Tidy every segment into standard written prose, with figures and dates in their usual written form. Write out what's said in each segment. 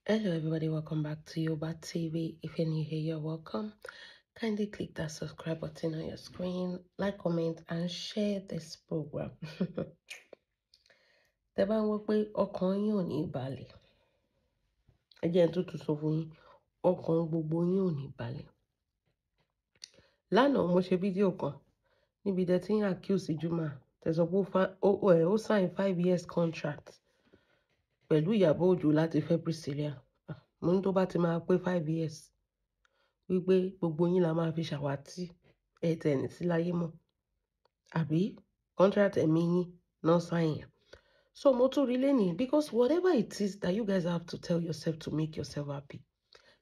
Hello everybody, welcome back to Yoba TV. If you're new here, you're welcome. Kindly click that subscribe button on your screen, like, comment, and share this program. Tẹ́ bá ń wò pé ọkàn yín ò ní balẹ̀, ẹ jẹ́ n tútù sọ fún yín, ọkàn gbogbo yín ò ní balẹ̀. Lánàá mo ṣe fídíò kan níbi tẹ́ tí ń accuse Juma, tẹ́ sọ pé ó sign 5 years contract pẹ̀lú Ìyábọ̀ Òjó láti fẹ́ Priscilla. Mo ní tó bá ti máa pé 5 years wípé gbogbo yín la máa fi ṣàwátì ẹ̀tẹ̀ni sí láyé mọ́, àbí contract ẹ̀mí yín náà sign. So mo tún rí lẹ́nìí, because whatever it is that you guys have to tell yourself to make yourself happy,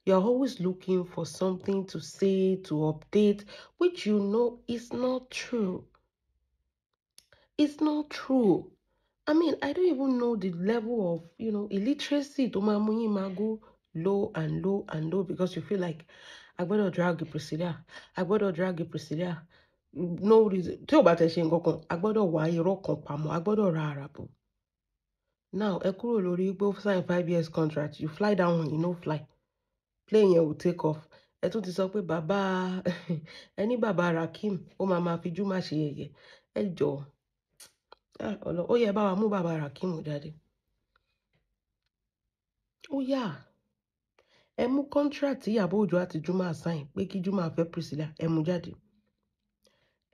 you are always looking for something to say, to update, which you know is not true. It's not true. I mean, I don't even know the level of, illiteracy to máa mú yín máa go low and low and low because you feel like I gbọ́dọ̀ drag Priscilla. No reason. Tí o bá tẹ̀ ṣe nǹkan kan, a gbọ́dọ̀ wá irọ́ kan pamọ́, a gbọ́dọ̀ ra ara bò. Now, ẹ kúrò lórí pé ó sign 5 years contract, you fly down one, you no fly. Plane yẹn will take off. Ẹ tún ti sọ pé ẹni bàbá Rakim, ó máa fi Juma ṣe yẹ̀yẹ́. Ẹ jọ̀ọ́. Ó yẹ bá wa mú bàbá Rakim jáde. Ó yá. Ẹ mú contract tí Ìyábọ̀ Òjó àti Juma sign pé kí Juma fẹ́ Priscilla, ẹ mú jáde.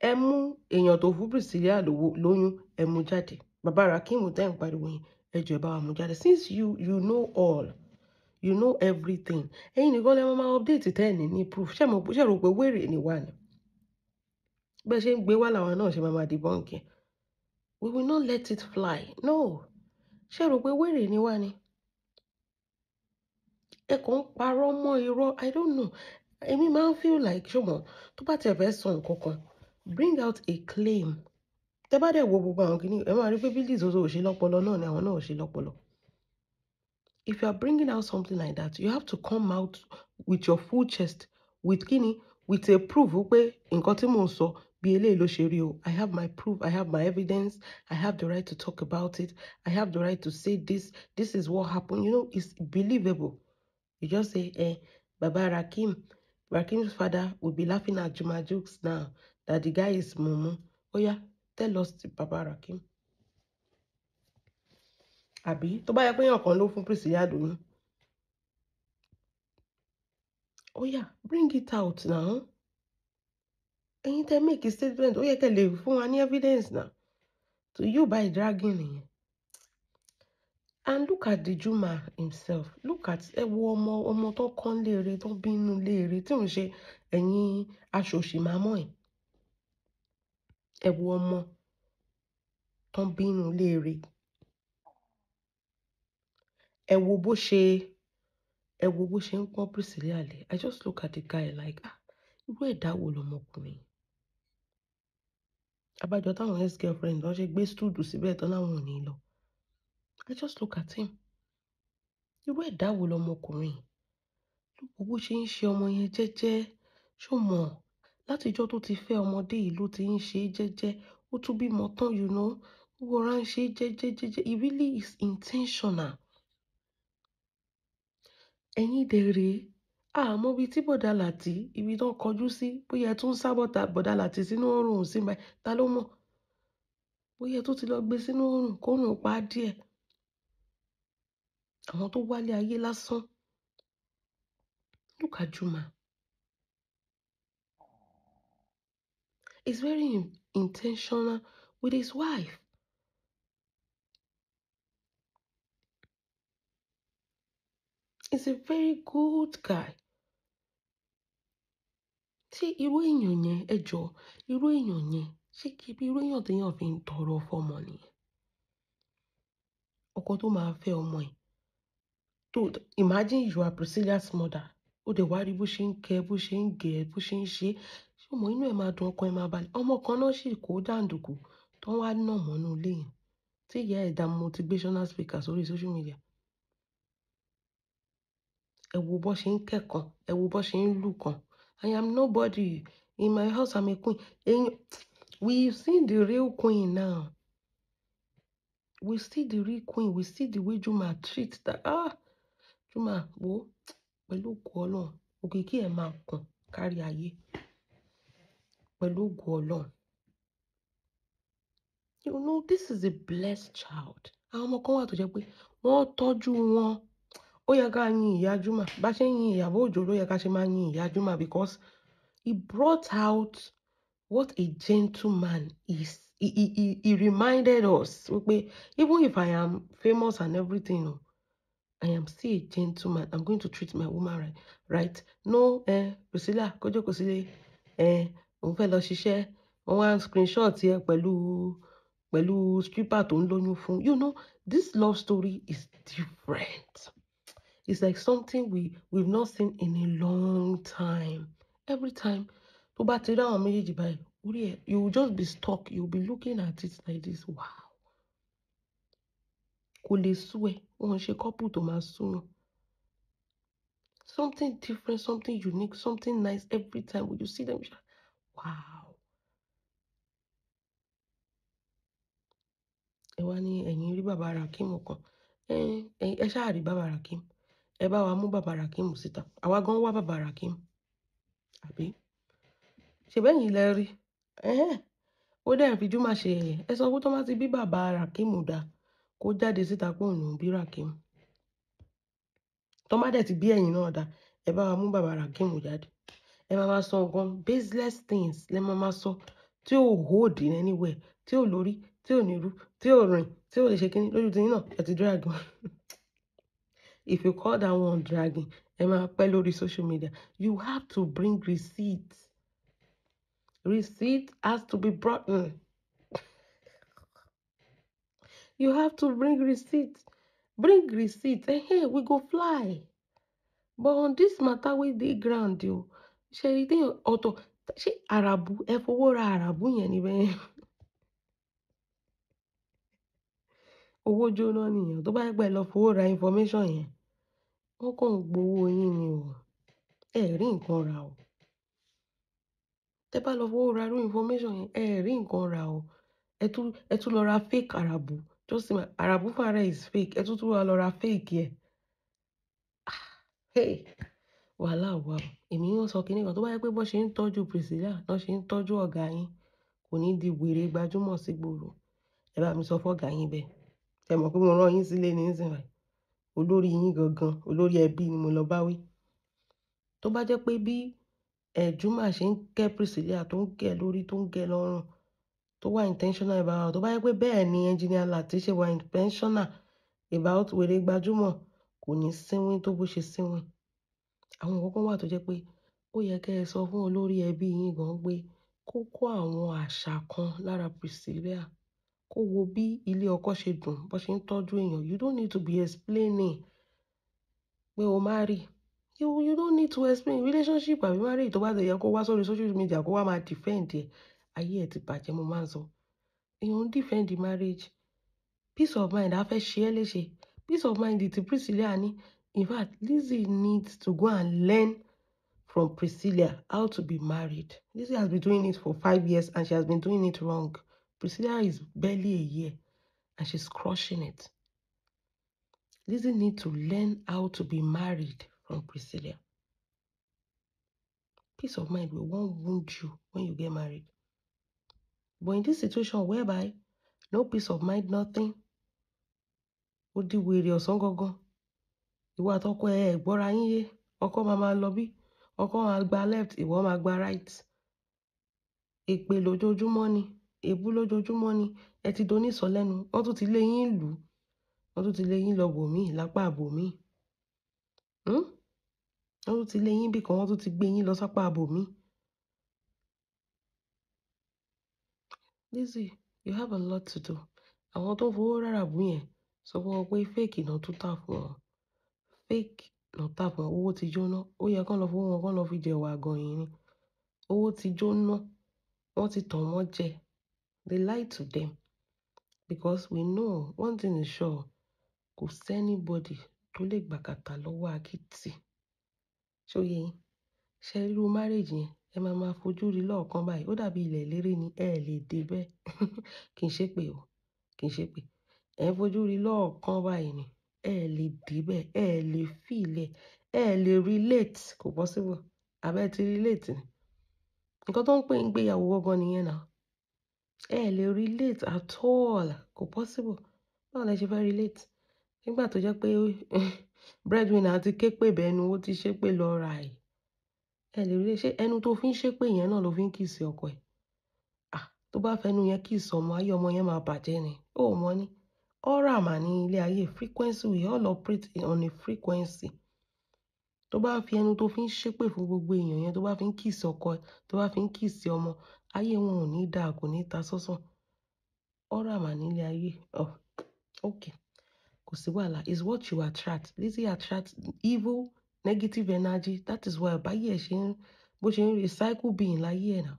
Ẹ mú èèyàn tó fún Priscilla lóyún, ẹ mú jáde. Bàbá Rakim tẹ́ ń pariwo yẹn, ẹ jọ̀ọ́ bá wa mú jáde. Since you know all, you know everything. Ẹ̀yin nìkan lẹ máa update tẹ́ ẹ̀ ní proof. Ṣé rò pé wèrè ni wà ní? Bẹ́ẹ̀ ṣe ń gbé wá làwọn náà ṣe máa debunk ẹ̀. We will not let it fly. No. Ṣé rò pé wèrè ni wà ní? Ẹ kàn ń parọ́ mọ́ irọ́. I don't know. Èmi máa ń feel like ṣùgbọ́n tó bá tẹ̀ fẹ́ sọ nǹkan kan, bring out a claim. Tẹ́ bá dẹ̀ wo gbogbo àwọn kìíní, ẹ máa rí pé Billy Zozo ò ṣe lọ́pọlọ náà ni àwọn náà ò ṣe lọ́pọlọ. If you are bringing out something like that, you have to come out with your full chest, with a proof pé nǹkan tí mò ń sọ bí eléyìí ló ṣe rí o. I have my proof, I have my evidence, I have the right to talk about it, I have the right to say this is what happened. It's believable. You just say, Baba Rakim's father will be laughing at Juma jokes now that the guy is Mumu. Oh yeah, tell us the Baba Rakim. Àbí tó bá yẹ pé èèyàn kan ló fún Priscilla lóyún. Oh yeah, bring it out now. Ẹ̀yin tẹ́ make a statement, ó yẹ kẹ́ lè fún wa ní evidence now. To you by dragging him. And look at the Juma himself. Look at ẹ wo ọmọ tó kán léèrè tó bínú léèrè tí òun ṣe ẹ̀yin aṣòṣì mámọ́ ẹ̀. Ẹ wo ọmọ tó bínú léèrè. Ẹ wo bó ṣe ń pọ́n Priscilla lé. I just look at the guy like, irú ẹ̀dá wo lọmọkùnrin? Abájọ táwọn ex-girlfriend wọ́n ṣe gbé stúdù síbẹ̀ tán láwọn ò ní lọ. I just look at him. Irú ẹ̀dá wo lọmọkùnrin? Lóko bó ṣe ń ṣe ọmọ yẹn jẹ́jẹ́. Ṣó mọ̀ látijọ́ tó ti fẹ́ ọmọdé yìí ló ti ń ṣe jẹ́jẹ́. Ó tún bímọ tán, ó wọra ń ṣe jẹ́jẹ́. It really is intentional. Ẹ̀yin dèrè àmọ́ ibi tí bọ̀dá Láti ibi tó kọjú sí bóyá ẹ tún sábọ̀tà bọ̀dá Láti sínú oòrùn sí báyìí, ta ló mọ̀? Bóyá tó ti lọ gbé sínú oòrùn kóòrùn pa díẹ̀. Àwọn tó wálé ayé lásán. Look at Juma. He's very intentional with his wife. He's a very good guy. Ṣé irú èèyàn yẹn ẹ jọ̀ọ́, irú èèyàn yẹn ṣé kí bí irú èèyàn téèyàn fi ń tọrọ fọ́mọ nìyẹn? Ọkọ tó máa fẹ́ ọmọ ẹ̀. Imagine you are Priscilla's mother. Ó dẹ̀ wá rí bó ṣe ń kẹ́, bó ṣe ń gẹ̀, bó ṣe ń ṣe. Ṣé ọmọ inú ẹ̀ máa dùn, ọkọ ẹ̀ máa balẹ̀? Ọmọ kan náà sì kó jàǹdùkú tó wá nà mọ́nú ilé yẹn. Tí ìyá ẹ̀ dá motivational speaker sórí social media. Ẹ wo bó ṣe ń kẹ́kọ̀ọ́, ẹ wo bó ṣe ń lù kan. I am nobody. In my house, I'm a queen. We've seen the real queen now. We see the real queen. We see the way Juma treats that. Juma wo pẹ̀lú ògo Ọlọ́run òkìkí ẹ̀ máa kàn kárí ayé pẹ̀lú ògo Ọlọ́run. You know, this is a blessed child. Àwọn ọmọ kan wà tó jẹ́ pé wọ́n tọ́jú wọn. Ó yẹ ká yin ìyá Juma. Bá ṣe ń yin Ìyábọ̀ Òjó ló yẹ ká ṣe máa yin ìyá Juma because he brought out what a gentleman is. He reminded us wípé even if I am famous and everything, I am still a gentleman. I'm going to treat my woman right. No, Priscilla, kó jókòó sílé. Òun fẹ́ lọ ṣiṣẹ́. Wọ́n wá screenshot yẹ pẹ̀lú stripper tó ń lóyún fún. You know, this love story is different. It's like something we've not seen in a long time. Every time, tó bá ti rí àwọn méjèèjì báyìí, you will just be stuck. You will be looking at it like this. Wow. Kò lè sú ẹ, wọ́n ṣe couple tó máa súyàn. Something different, something unique, something nice every time when you see them. Wow. Ẹ wá ní ẹ̀yin rí bàbá Rakim kan. Ẹ ṣáà rí bàbá Rakim. Ẹ bá wa mú bàbá Rakim síta. Àwa gan wá bàbá Rakim. Àbí? Ṣé bẹ́yìn lẹ rí? Ó dẹ̀ fi Juma ṣe ẹ̀yẹ. Ẹ sọ pé tó má ti bí bàbá Rakim dá kó jáde síta pé òun bí Rakim. Tó má dẹ̀ ti bí ẹ̀yin náà dá, ẹ bá wa mú bàbá Rakim jáde. Ẹ máa sọ nǹkan baseless things lẹ máa sọ tí ò hold in anywhere, tí ò lórí, tí ò nírú, tí ò rìn, tí ò lè ṣe kíní lójú tí náà ẹ ti drag wọn. If you call that one dragging, ẹ máa pẹ́ lórí social media. You have to bring receipts. Receipt has to be brought in. You have to bring receipts. Bring receipts. Hey, we go fly. But on this matter with the ground, you ṣe rí ọ̀tọ̀ ṣé àràbù ẹ fowó ra àràbù yẹn níbẹ̀. Owó jóná nìyẹn. Tó bá yẹ pé ẹ lọ fowó ra information yẹn, wọ́n kàn ń gbowó yín ni o. Ẹ rí nǹkan rà o. Tẹ́ bá lọ fowó ra irú information yẹn, ẹ rí nǹkan rà o. Ẹ tún lọ ra fake àràbù. Just imagine, àràbù fún ara is fake. Ẹ tún wá lọ ra fake yẹn. Hey, wàhálà wà o. Èmi ń sọ kíní kan tó bá yẹ pé bó ṣe ń tọ́jú Priscilla, lọ́ ṣe ń tọ́jú ọ̀gá yín, kò ní di wèrè gbajúmọ̀ sí gbòòrò. Ẹ bá mi sọ fọ́gá yín bẹ́ẹ̀. Ṣé mọ̀ pé mo rán yín sílé ní ìsìn báyìí? Olórí yín gangan, olórí ẹbí ni mo lọ bá wí. Tó bá jẹ́ pé bí Juma ṣe ń kẹ́ Priscilla tó ń gẹ̀ lórí tó ń gẹ̀ lọ́rùn tó wà intentional about, tó bá yẹ pé bẹ́ẹ̀ ni engineer Lati ṣe wà intentional about wèrè gbajúmọ̀, kò ní sínwín tó bó ṣe sínwín. Àwọn nǹkan wà tó jẹ́ pé ó yẹ kẹ́ ẹ sọ fún olórí ẹbí yín gan pé kó kó àwọn àṣà kan lára Priscilla. Kó wo bí ilé ọkọ ṣe dùn, bó ṣe ń tọ́jú èèyàn. You don't need to be explaining pé o marry. You don't need to explain relationship àbí marry tó bá lè yẹ kó wá sórí social media kó wá máa defend ẹ̀. Ayé ẹ̀ ti bàjẹ́ mo máa ń sọ. Èèyàn ń defend the marriage. Peace of mind á fẹ́ ṣe é léṣe. Peace of mind ti Priscilla ní. In fact, Lizzy needs to go and learn from Priscilla how to be married. Lizzy has been doing it for 5 years and she has been doing it wrong. Priscilla is barely a year and she's crushing it. Lizzy needs to learn how to be married from Priscilla. Peace of mind will won't wound you when you get married. But in this situation whereby no peace of mind, nothing, ó di wèrè ọ̀sán gangan. Ìwọ àtọkọ ẹ gbọ́ra yín yé. Ọkọ máa lọ bí. Ọkọ máa gba left, ìwọ máa gba right. Èpè lójoojúmọ́ ni. Èébú lójoojúmọ́ ni. Ẹ ti do nísọ lẹ́nu. Wọ́n tún ti lé yín lù. Wọ́n tún ti lé yín lọ bòmí lápá bòmí. Wọ́n tún ti lé yín bí kan, wọ́n tún ti gbé yín lọ sápá bòmí. Lizzy, you have a lot to do. Àwọn tó fowó rárá bù yẹn sọ fún wọn pé fake náà tún tà fún wọn. Fake náà tà fún wọn. Owó ti jóná. Ó yẹ kán lọ fowó wọn kán lọ fi jẹ wà gan yín ni. Owó ti jóná. Wọ́n ti tàn wọ́n jẹ. They lied to them. Because we know one thing is sure. Kò sẹ́nibody tó lè gbàkàtà lọ́wọ́ akitì. Ṣó yé yín? Ṣé irú marriage yẹn ẹ máa fojú rí lọ́ọ̀kan báyìí? Ó dàbí ilẹ̀ eléré ni ẹ lè dé bẹ́ẹ̀. Kì í ṣe pé o. Kì í ṣe pé. Ẹ fojú rí lọ́ọ̀kan báyìí ni. ẹ lè débẹ̀, ẹ lè feel ẹ̀, ẹ lè relate, kò possible. Àbẹ́ ti relate ni. Nǹkan tó ń pè ń gbéyàwó gangan nìyẹn náà. Ẹ lè relate at all, kò possible. Báwo lẹ ṣe fẹ́ relate? Nígbà tó jẹ́ pé breadwinner ti ké pè bẹ́nu, ó ti ṣépè lọ ra ẹ̀. Ẹ lè relate, ṣé ẹnu tó fi ń ṣépè yẹn náà ló fi ń kiss ọkọ ẹ̀? Tó bá fẹnu yẹn kiss ọmọ, ayé ọmọ yẹn máa bàjẹ́ ni. Ó mọ̀ ni. Aura mà ní ilé ayé, frequency, we all operate on a frequency. Tó bá fi ẹnu tó fi ń ṣépè fún gbogbo èèyàn yẹn, tó bá fi ń kiss ọkọ ẹ̀, tó bá fi ń kiss ọmọ, ayé wọn ò ní dáa, kò ní ta sọ́sàn. Aura mà ní ilé ayé. Okay. Kò sí wàhálà. It's what you attract. Lizzy attracts evil, negative energy. That is why báyé ẹ̀ ṣe ń, bó ṣe ń recycle being láyé ẹ̀ náà.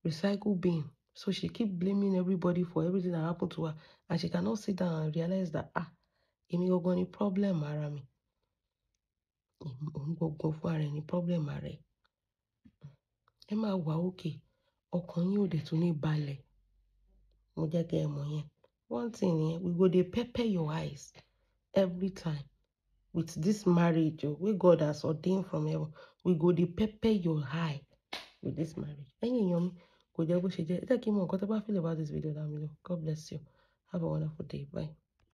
Recycle being. So she keep blaming everybody for everything that happened to her, and she cannot sit down and realize that èmi gangan ni problem ara mi. Òun gangan fún ara ẹ̀ ni problem ara ẹ̀. Ẹ máa wà okay. Ọkàn yín ò dẹ̀ tún ní balẹ̀. Mo jẹ́ kí ẹ mọ̀ yẹn. One thing yẹn, we go dey pepper your eyes every time with this marriage wey God has ordained from heaven. We go dey pepper your eye with this marriage. Ẹ̀yin èèyàn mi, kò jẹ́ bó ṣe jẹ́. Ẹ jẹ́ kí n mọ̀ nǹkan tó bá feel about this video down below. God bless you. Have a wonderful day. Bye.